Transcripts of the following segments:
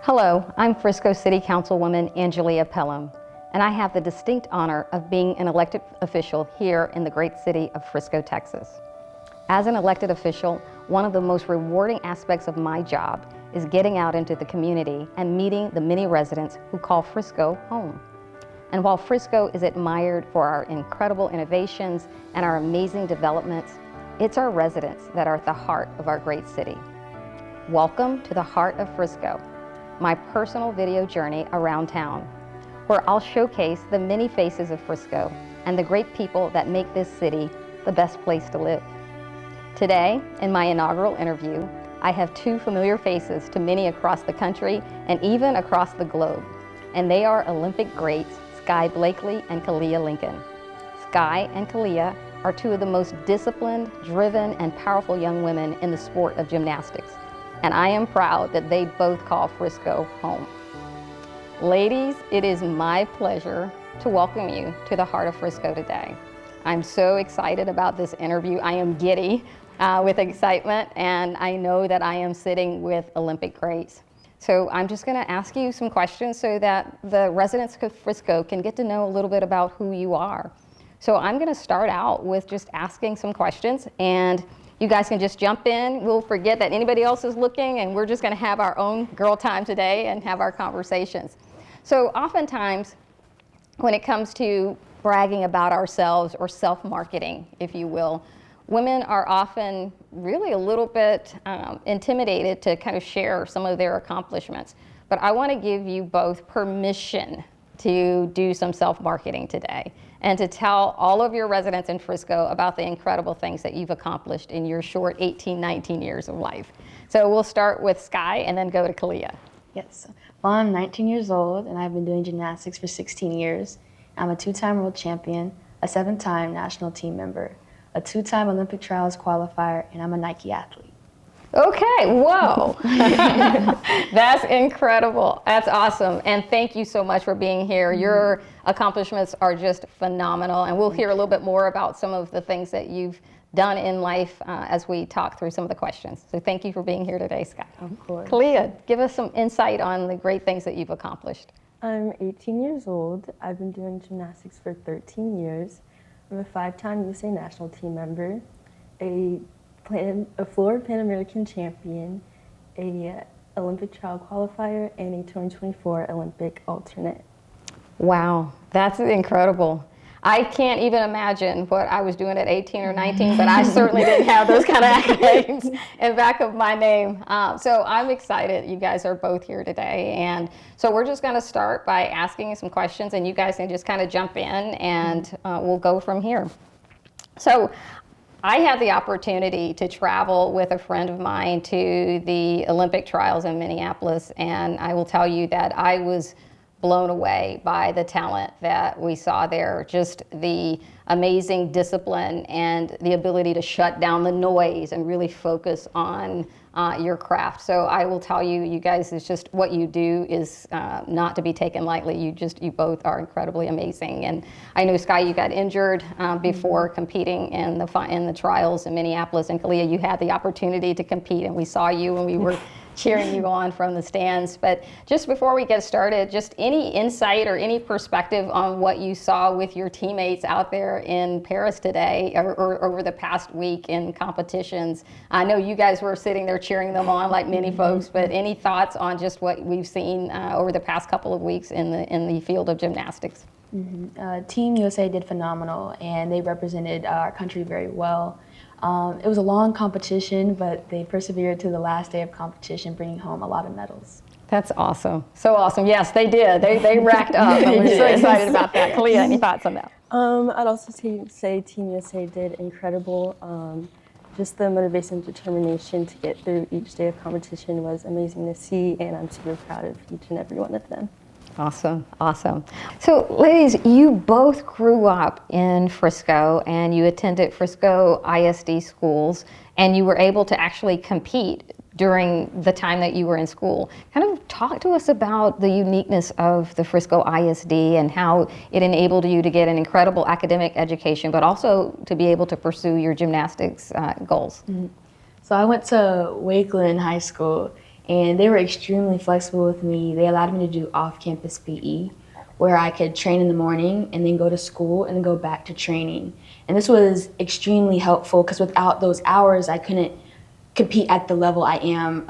Hello, I'm Frisco City Councilwoman Angelia Pelham, and I have the distinct honor of being an elected official here in the great city of Frisco, Texas. As an elected official, one of the most rewarding aspects of my job is getting out into the community and meeting the many residents who call Frisco home. And while Frisco is admired for our incredible innovations and our amazing developments, it's our residents that are at the heart of our great city. Welcome to the heart of Frisco, my personal video journey around town, where I'll showcase the many faces of Frisco and the great people that make this city the best place to live. Today, in my inaugural interview, I have two familiar faces to many across the country and even across the globe, and they are Olympic greats Sky Blakely and Kalia Lincoln. Sky and Kalia are two of the most disciplined, driven, and powerful young women in the sport of gymnastics, and I am proud that they both call Frisco home. Ladies, it is my pleasure to welcome you to the heart of Frisco today. I'm so excited about this interview. I am giddy with excitement, and I know that I am sitting with Olympic greats. So I'm just going to ask you some questions so that the residents of Frisco can get to know a little bit about who you are. So I'm going to start out with just asking some questions, and you guys can just jump in. We'll forget that anybody else is looking, and we're just going to have our own girl time today and have our conversations. So oftentimes, when it comes to bragging about ourselves or self-marketing, if you will, women are often really a little bit intimidated to kind of share some of their accomplishments. But I want to give you both permission to do some self-marketing today and to tell all of your residents in Frisco about the incredible things that you've accomplished in your short 18, 19 years of life. So we'll start with Sky and then go to Kalia. Yes. Well, I'm 19 years old and I've been doing gymnastics for 16 years. I'm a 2-time world champion, a 7-time national team member, a 2-time Olympic trials qualifier, and I'm a Nike athlete. Okay, whoa. That's incredible. That's awesome. And thank you so much for being here. Your accomplishments are just phenomenal. And we'll hear a little bit more about some of the things that you've done in life as we talk through some of the questions. So thank you for being here today, Scott. Of course. Kalia, give us some insight on the great things that you've accomplished. I'm 18 years old. I've been doing gymnastics for 13 years. I'm a 5-time USA national team member, a floor Pan American champion, a Olympic trial qualifier, and a 2024 Olympic alternate. Wow, that's incredible. I can't even imagine what I was doing at 18 or 19, but I certainly didn't have those kind of accolades in back of my name. So I'm excited you guys are both here today. And so we're just going to start by asking you some questions, and you guys can just kind of jump in, and we'll go from here. So I had the opportunity to travel with a friend of mine to the Olympic trials in Minneapolis, and I will tell you that I was blown away by the talent that we saw there, just the amazing discipline and the ability to shut down the noise and really focus on your craft. So I will tell you, you guys, it's just what you do is not to be taken lightly. You both are incredibly amazing. And I know, Sky, you got injured before competing in the trials in Minneapolis, and Kalia, you had the opportunity to compete, and we saw you when we were cheering you on from the stands. But just before we get started, just any insight or any perspective on what you saw with your teammates out there in Paris today or over the past week in competitions. I know you guys were sitting there cheering them on like many folks, but any thoughts on just what we've seen over the past couple of weeks in the field of gymnastics? Team USA did phenomenal, and they represented our country very well. It was a long competition, but they persevered to the last day of competition, bringing home a lot of medals. That's awesome. So awesome. Yes, they did. They racked up, and we're so excited about that. Kalia, any thoughts on that? I'd also say Team USA did incredible. Just the motivation and determination to get through each day of competition was amazing to see, and I'm super proud of each and every one of them. Awesome, awesome. So ladies, you both grew up in Frisco and you attended Frisco ISD schools, and you were able to actually compete during the time that you were in school. Kind of talk to us about the uniqueness of the Frisco ISD and how it enabled you to get an incredible academic education, but also to be able to pursue your gymnastics goals. So I went to Wakeland High School, and they were extremely flexible with me. They allowed me to do off-campus PE, where I could train in the morning and then go to school and then go back to training. And this was extremely helpful because without those hours, I couldn't compete at the level I am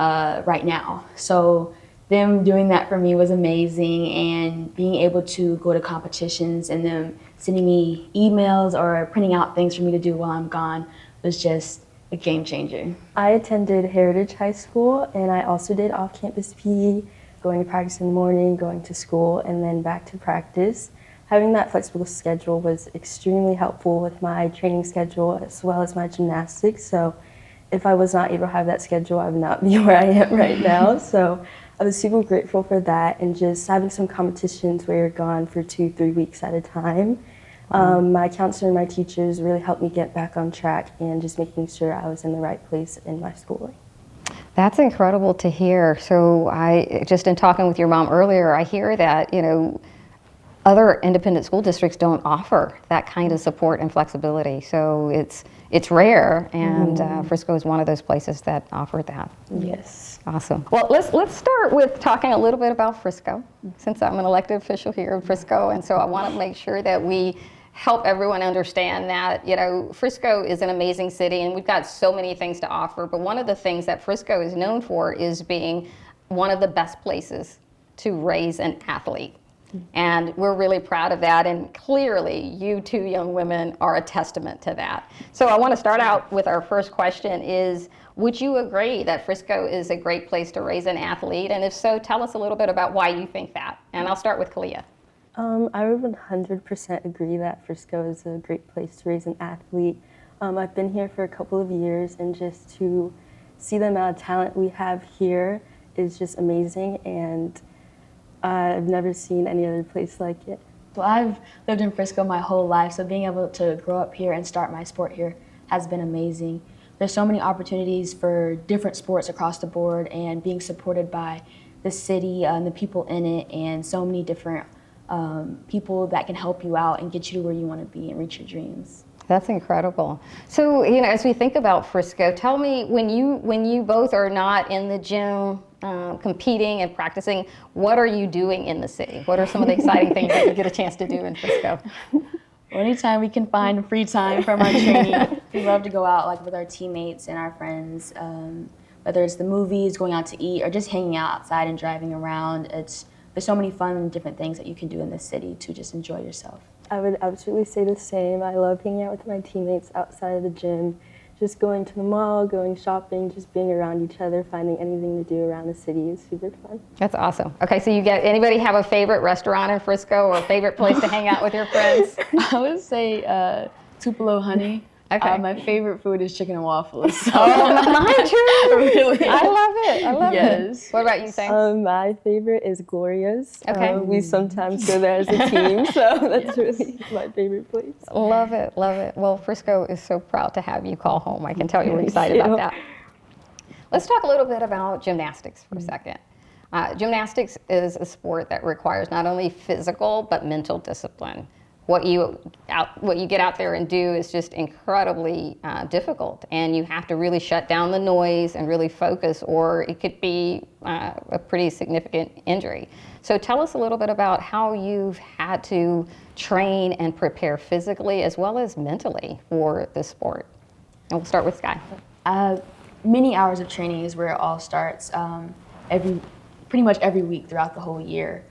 right now. So them doing that for me was amazing, and being able to go to competitions and them sending me emails or printing out things for me to do while I'm gone was just a game changer. I attended Heritage High School, and I also did off-campus PE, going to practice in the morning, going to school, and then back to practice. Having that flexible schedule was extremely helpful with my training schedule as well as my gymnastics. So if I was not able to have that schedule, I would not be where I am right now. So I was super grateful for that, and just having some competitions where you're gone for 2-3 weeks at a time. My counselor and my teachers really helped me get back on track and just making sure I was in the right place in my schooling. That's incredible to hear. So I, just in talking with your mom earlier, I hear that, you know, other independent school districts don't offer that kind of support and flexibility. So it's rare, and Frisco is one of those places that offered that. Yes. Awesome. Well, let's start with talking a little bit about Frisco, since I'm an elected official here in Frisco, and so I want to make sure that we help everyone understand that, you know, Frisco is an amazing city, and we've got so many things to offer. But one of the things that Frisco is known for is being one of the best places to raise an athlete. And we're really proud of that, and clearly you two young women are a testament to that. So I want to start out with our first question is, would you agree that Frisco is a great place to raise an athlete? And if so, tell us a little bit about why you think that. And I'll start with Kalia. I would 100% agree that Frisco is a great place to raise an athlete. I've been here for a couple of years, and just to see the amount of talent we have here is just amazing, and I've never seen any other place like it. Well, I've lived in Frisco my whole life, so being able to grow up here and start my sport here has been amazing. There's so many opportunities for different sports across the board, and being supported by the city and the people in it, and so many different people that can help you out and get you to where you want to be and reach your dreams. That's incredible. So, you know, as we think about Frisco, tell me, when you both are not in the gym competing and practicing, what are you doing in the city? What are some of the exciting things that you get a chance to do in Frisco? Well, anytime we can find free time from our training, we love to go out like with our teammates and our friends, whether it's the movies, going out to eat, or just hanging out outside and driving around. There's so many fun and different things that you can do in this city to just enjoy yourself. I would absolutely say the same. I love hanging out with my teammates outside of the gym, just going to the mall, going shopping, just being around each other, finding anything to do around the city is super fun. That's awesome. Okay, so anybody have a favorite restaurant in Frisco or a favorite place to hang out with your friends? I would say Tupelo Honey. Okay. My favorite food is chicken and waffles. So. Oh, mine too. Really? I love it. I love Yes. it. What about you, Sam? My favorite is Gloria's. Okay. We sometimes go there as a team, so that's really my favorite place. Love it, love it. Well, Frisco is so proud to have you call home. I can tell you we're excited about that. Let's talk a little bit about gymnastics for a second. Gymnastics is a sport that requires not only physical but mental discipline. What you get out there and do is just incredibly difficult, and you have to really shut down the noise and really focus, or it could be a pretty significant injury. So tell us a little bit about how you've had to train and prepare physically as well as mentally for this sport. And we'll start with Sky. Many hours of training is where it all starts. Pretty much every week throughout the whole year.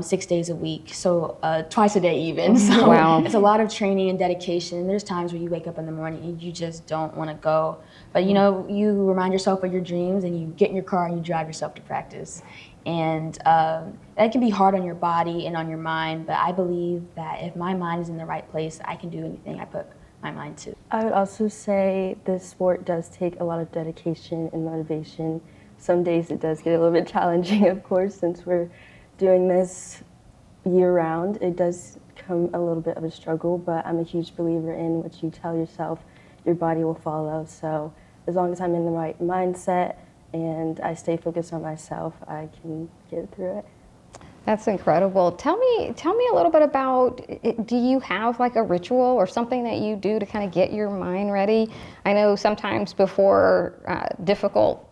6 days a week, so twice a day even. So wow. It's a lot of training and dedication. There's times where you wake up in the morning and you just don't want to go. But you know, you remind yourself of your dreams and you get in your car and you drive yourself to practice. And that can be hard on your body and on your mind, but I believe that if my mind is in the right place, I can do anything I put my mind to. I would also say this sport does take a lot of dedication and motivation. Some days it does get a little bit challenging, of course, since we're doing this year-round. It does come a little bit of a struggle, but I'm a huge believer in what you tell yourself, your body will follow. So as long as I'm in the right mindset and I stay focused on myself, I can get through it. That's incredible. Tell me a little bit about, do you have like a ritual or something that you do to kind of get your mind ready? I know sometimes before difficult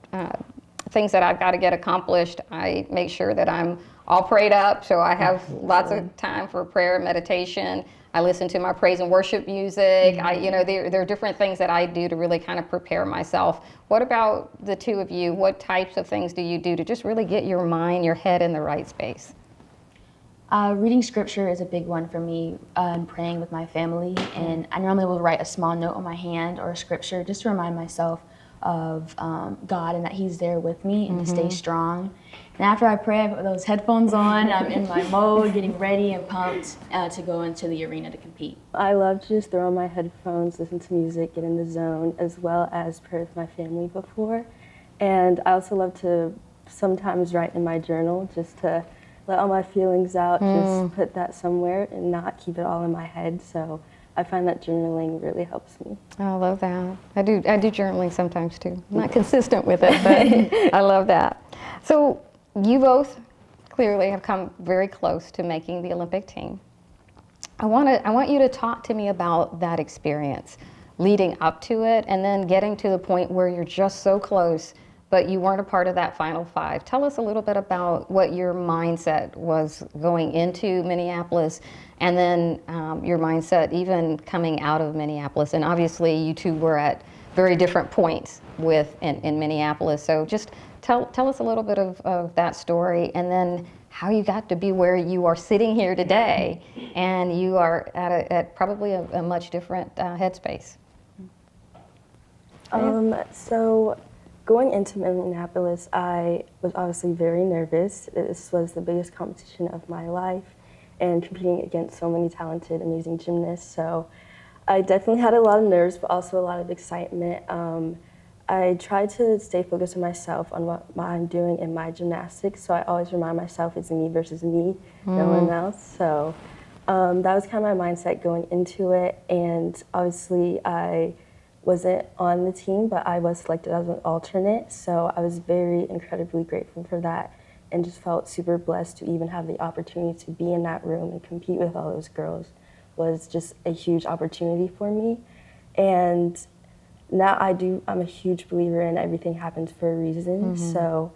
things that I've got to get accomplished, I make sure that I'm all prayed up. So I have lots of time for prayer and meditation. I listen to my praise and worship music. There are different things that I do to really kind of prepare myself. What about the two of you? What types of things do you do to just really get your mind, your head in the right space? Reading scripture is a big one for me, and praying with my family. And I normally will write a small note on my hand or a scripture just to remind myself of God and that He's there with me and to stay strong. And after I pray, I put those headphones on. I'm in my mode, getting ready and pumped to go into the arena to compete. I love to just throw on my headphones, listen to music, get in the zone, as well as pray with my family before. And I also love to sometimes write in my journal just to let all my feelings out, just put that somewhere and not keep it all in my head. So I find that journaling really helps me. I love that. I do journaling sometimes too. I'm not consistent with it, but I love that. So you both clearly have come very close to making the Olympic team. I want you to talk to me about that experience, leading up to it, and then getting to the point where you're just so close, but you weren't a part of that final five. Tell us a little bit about what your mindset was going into Minneapolis, and then your mindset even coming out of Minneapolis. And obviously you two were at very different points in Minneapolis. So just tell us a little bit of that story, and then how you got to be where you are sitting here today, and you are at probably a much different headspace. So going into Minneapolis, I was obviously very nervous. This was the biggest competition of my life, and competing against so many talented, amazing gymnasts. So I definitely had a lot of nerves, but also a lot of excitement. I tried to stay focused on myself, on what I'm doing in my gymnastics. So I always remind myself it's me versus me, no one else. So that was kind of my mindset going into it. And obviously I wasn't on the team, but I was selected as an alternate. So I was very incredibly grateful for that, and just felt super blessed to even have the opportunity to be in that room and compete with all those girls. Was just a huge opportunity for me. And now I'm a huge believer in everything happens for a reason. So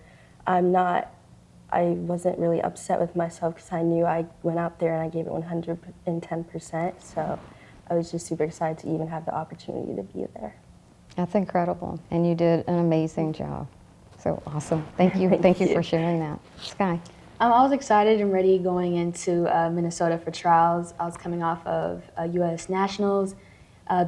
I wasn't really upset with myself, because I knew I went out there and I gave it 110%. So I was just super excited to even have the opportunity to be there. That's incredible, and you did an amazing job. So awesome. Thank you. Thank you for sharing that. Sky. I was excited and ready going into Minnesota for trials. I was coming off of U.S. Nationals,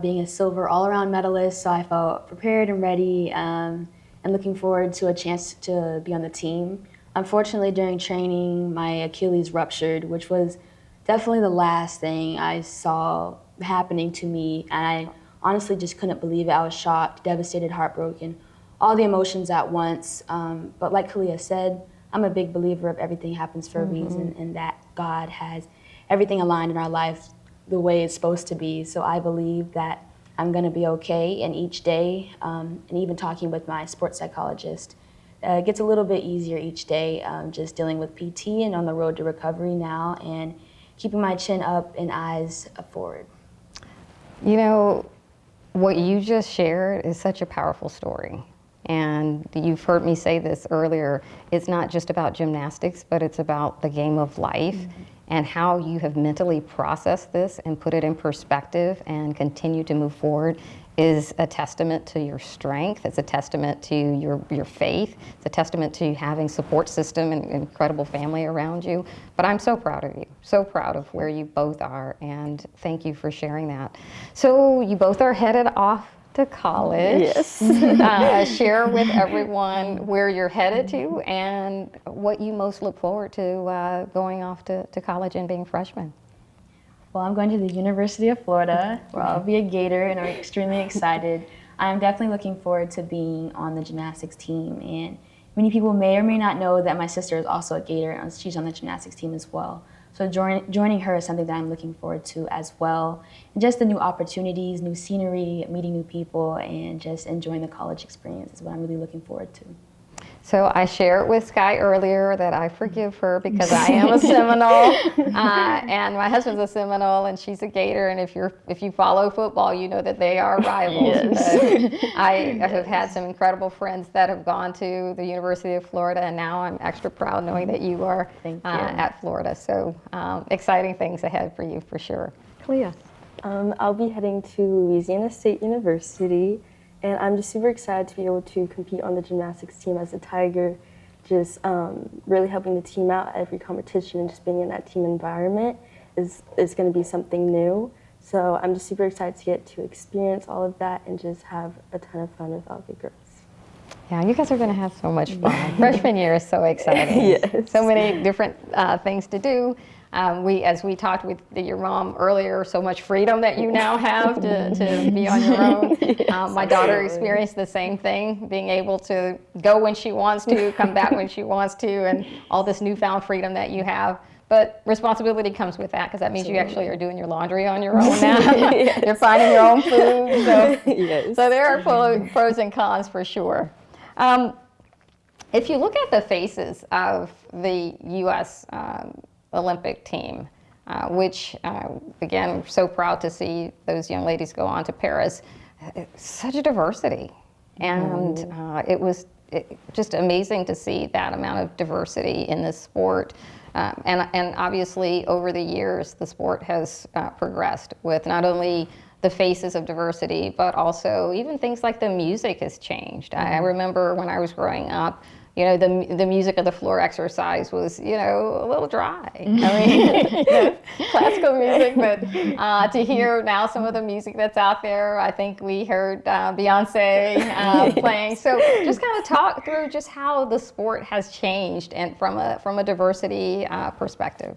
being a silver all-around medalist, so I felt prepared and ready, and looking forward to a chance to be on the team. Unfortunately, during training, my Achilles ruptured, which was definitely the last thing I saw happening to me, and I honestly just couldn't believe it. I was shocked, devastated, heartbroken, all the emotions at once. But like Kalia said, I'm a big believer of everything happens for a reason, and that God has everything aligned in our life the way it's supposed to be. So I believe that I'm going to be okay, and each day, and even talking with my sports psychologist, it gets a little bit easier each day, just dealing with PT and on the road to recovery now, and keeping my chin up and eyes forward. You know, what you just shared is such a powerful story. And you've heard me say this earlier, it's not just about gymnastics, but it's about the game of life, and how you have mentally processed this and put it in perspective and continue to move forward is a testament to your strength. It's a testament to your faith. It's a testament to having support system and incredible family around you. But I'm so proud of you, so proud of where you both are, and thank you for sharing that. So you both are headed off to college. Yes. Share with everyone where you're headed to and what you most look forward to going off to college and being freshmen. Well, I'm going to the University of Florida, where I'll be a Gator, and I'm extremely excited. I'm definitely looking forward to being on the gymnastics team, and many people may or may not know that my sister is also a Gator, and she's on the gymnastics team as well. So joining her is something that I'm looking forward to as well. And just the new opportunities, new scenery, meeting new people, and just enjoying the college experience is what I'm really looking forward to. So I shared with Sky earlier that I forgive her because I am a Seminole, and my husband's a Seminole, and she's a Gator. And if you follow football, you know that they are rivals. Yes. But I have had some incredible friends that have gone to the University of Florida, and now I'm extra proud knowing that you are at Florida. So exciting things ahead for you for sure. Clea. I'll be heading to Louisiana State University, and I'm just super excited to be able to compete on the gymnastics team as a Tiger, just really helping the team out at every competition and just being in that team environment is going to be something new. So I'm just super excited to get to experience all of that and just have a ton of fun with all the girls. Yeah, you guys are going to have so much fun. Freshman year is so exciting. Yes. So many different things to do. As we talked with your mom earlier, so much freedom that you now have to be on your own. Yes, my daughter experienced the same thing, being able to go when she wants to, come back when she wants to, and all this newfound freedom that you have. But responsibility comes with that, because that means you actually are doing your laundry on your own now. Yes. You're finding your own food. So, Yes. so there are pros and cons for sure. If you look at the faces of the U.S. Olympic team, which, again, I'm so proud to see those young ladies go on to Paris, such a diversity. And it was just amazing to see that amount of diversity in this sport. And obviously, over the years, the sport has progressed with not only the faces of diversity, but also even things like the music has changed. I remember when I was growing up, the music of the floor exercise was, a little dry. I mean, classical music, but to hear now some of the music that's out there, I think we heard Beyonce playing. So just kind of talk through just how the sport has changed and from a diversity perspective.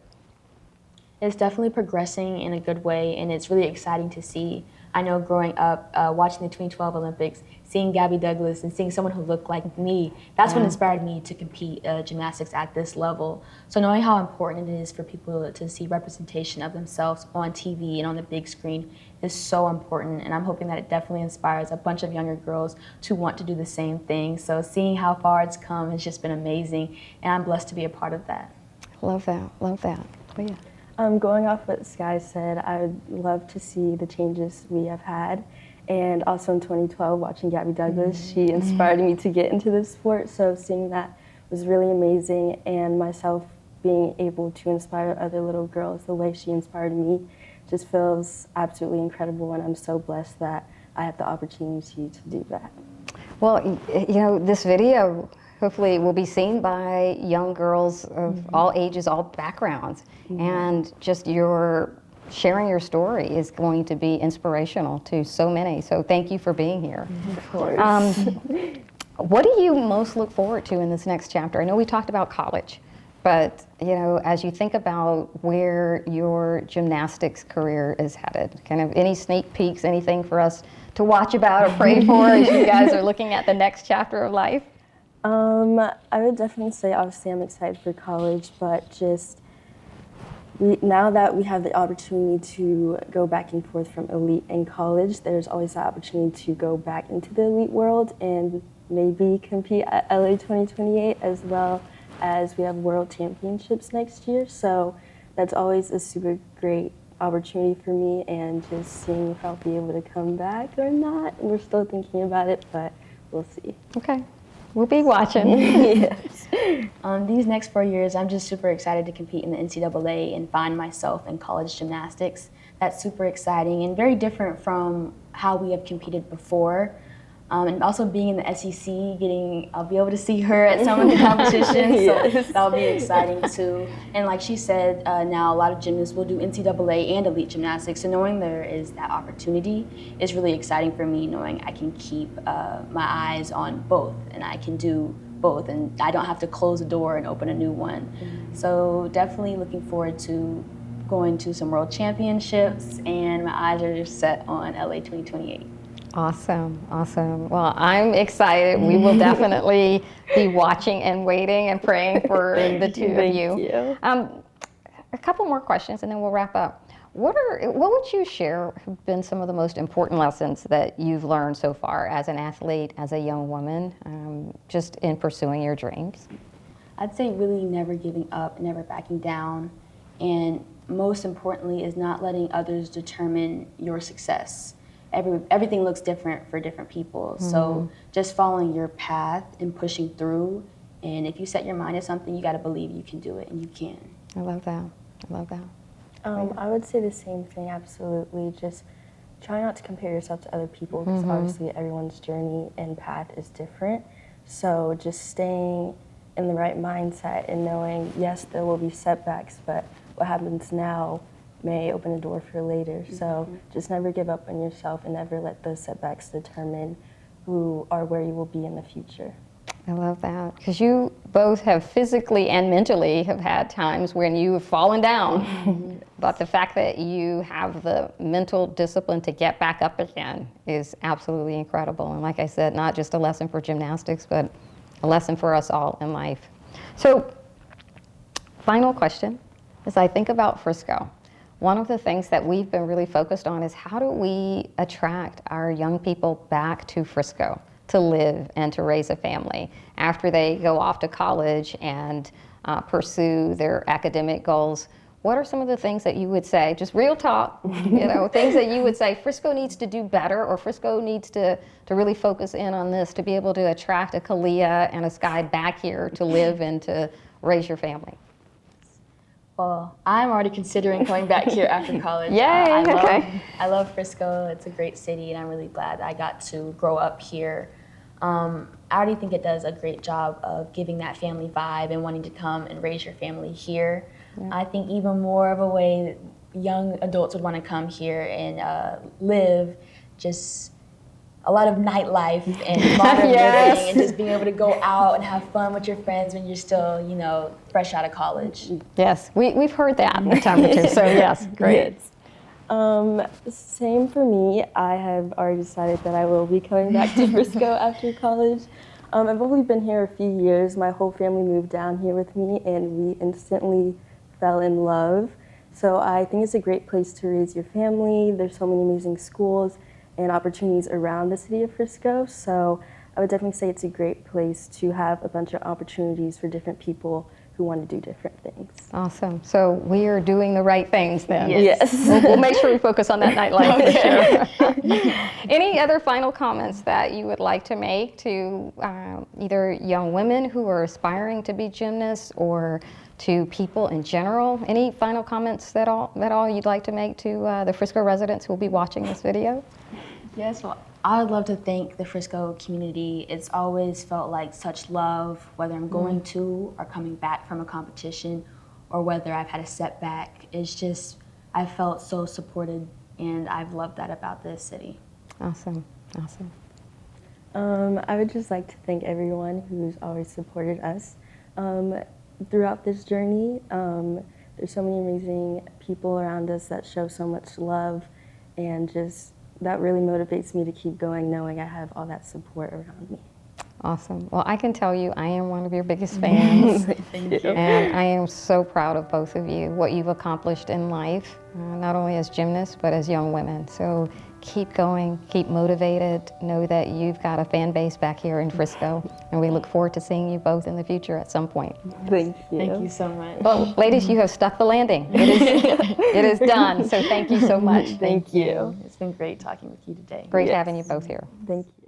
It's definitely progressing in a good way, and it's really exciting to see. I know growing up, watching the 2012 Olympics, seeing Gabby Douglas and seeing someone who looked like me, that's what inspired me to compete gymnastics at this level. So knowing how important it is for people to see representation of themselves on TV and on the big screen is so important, and I'm hoping that it definitely inspires a bunch of younger girls to want to do the same thing. So seeing how far it's come has just been amazing, and I'm blessed to be a part of that. Love that, love that. Oh, yeah. Going off what Sky said, I would love to see the changes we have had. And also in 2012, watching Gabby Douglas, she inspired me to get into this sport. So seeing that was really amazing. And myself being able to inspire other little girls the way she inspired me just feels absolutely incredible. And I'm so blessed that I have the opportunity to do that. Well, this video hopefully will be seen by young girls of all ages, all backgrounds. And just your sharing your story is going to be inspirational to so many. So thank you for being here. Of course. What do you most look forward to in this next chapter? I know we talked about college, but as you think about where your gymnastics career is headed, kind of any sneak peeks, anything for us to watch about or pray for as you guys are looking at the next chapter of life? I would definitely say, obviously, I'm excited for college, but just now that we have the opportunity to go back and forth from elite and college, there's always the opportunity to go back into the elite world and maybe compete at LA 2028, as well as we have World Championships next year. So that's always a super great opportunity for me, and just seeing if I'll be able to come back or not. And we're still thinking about it, but we'll see. Okay. We'll be watching. Yes. These next 4 years, I'm just super excited to compete in the NCAA and find myself in college gymnastics. That's super exciting and very different from how we have competed before. And also being in the SEC, I'll be able to see her at some of the competitions, Yes. so that'll be exciting too. And like she said, now a lot of gymnasts will do NCAA and elite gymnastics, so knowing there is that opportunity is really exciting for me, knowing I can keep my eyes on both, and I can do both, and I don't have to close a door and open a new one. So definitely looking forward to going to some world championships, and my eyes are just set on LA 2028. Awesome, awesome. Well, I'm excited. We will definitely be watching and waiting and praying for the two of you. Thank you. A couple more questions and then we'll wrap up. What would you share have been some of the most important lessons that you've learned so far as an athlete, as a young woman, just in pursuing your dreams? I'd say really never giving up, never backing down, and most importantly is not letting others determine your success. Everything looks different for different people, so just following your path and pushing through, and if you set your mind to something, you got to believe you can do it, and you can. I love that. I love that. I would say the same thing, absolutely. Just try not to compare yourself to other people because obviously everyone's journey and path is different. So just staying in the right mindset and knowing, yes, there will be setbacks, but what happens now may open a door for later. So just never give up on yourself and never let those setbacks determine who or where you will be in the future. I love that, because you both have physically and mentally have had times when you have fallen down, but the fact that you have the mental discipline to get back up again is absolutely incredible. And like I said, not just a lesson for gymnastics, but a lesson for us all in life. So, final question, as I think about Frisco, one of the things that we've been really focused on is how do we attract our young people back to Frisco to live and to raise a family after they go off to college and pursue their academic goals. What are some of the things that you would say, just real talk, things that you would say Frisco needs to do better, or Frisco needs to really focus in on this to be able to attract a Kalia and a Sky back here to live and to raise your family? Well, I'm already considering coming back here after college. Yay, I love Frisco. It's a great city, and I'm really glad I got to grow up here. I already think it does a great job of giving that family vibe and wanting to come and raise your family here. Yeah. I think even more of a way that young adults would want to come here and live just a lot of nightlife and modern living and just being able to go out and have fun with your friends when you're still, fresh out of college. Yes, we've heard that a time or two, so yes, great. Yes. Same for me. I have already decided that I will be coming back to Frisco after college. I've only been here a few years. My whole family moved down here with me, and we instantly fell in love. So I think it's a great place to raise your family. There's so many amazing schools and opportunities around the city of Frisco. So I would definitely say it's a great place to have a bunch of opportunities for different people who want to do different things. Awesome. So we are doing the right things then. Yes. We'll make sure we focus on that nightlife for sure. Any other final comments that you would like to make to either young women who are aspiring to be gymnasts or to people in general? Any final comments that all you'd like to make to the Frisco residents who will be watching this video? Yes, well, I would love to thank the Frisco community. It's always felt like such love, whether I'm going to or coming back from a competition or whether I've had a setback. It's just, I felt so supported, and I've loved that about this city. Awesome, awesome. I would just like to thank everyone who's always supported us throughout this journey. There's so many amazing people around us that show so much love, and just that really motivates me to keep going, knowing I have all that support around me. Awesome. Well, I can tell you I am one of your biggest fans. Thank you. And I am so proud of both of you, what you've accomplished in life, not only as gymnasts, but as young women. So keep going, keep motivated, know that you've got a fan base back here in Frisco, and we look forward to seeing you both in the future at some point. Thank you. Thank you so much. Well, ladies, you have stuck the landing. It is done, so thank you so much. Thank you. It's been great talking with you today. Great having you both here. Thank you.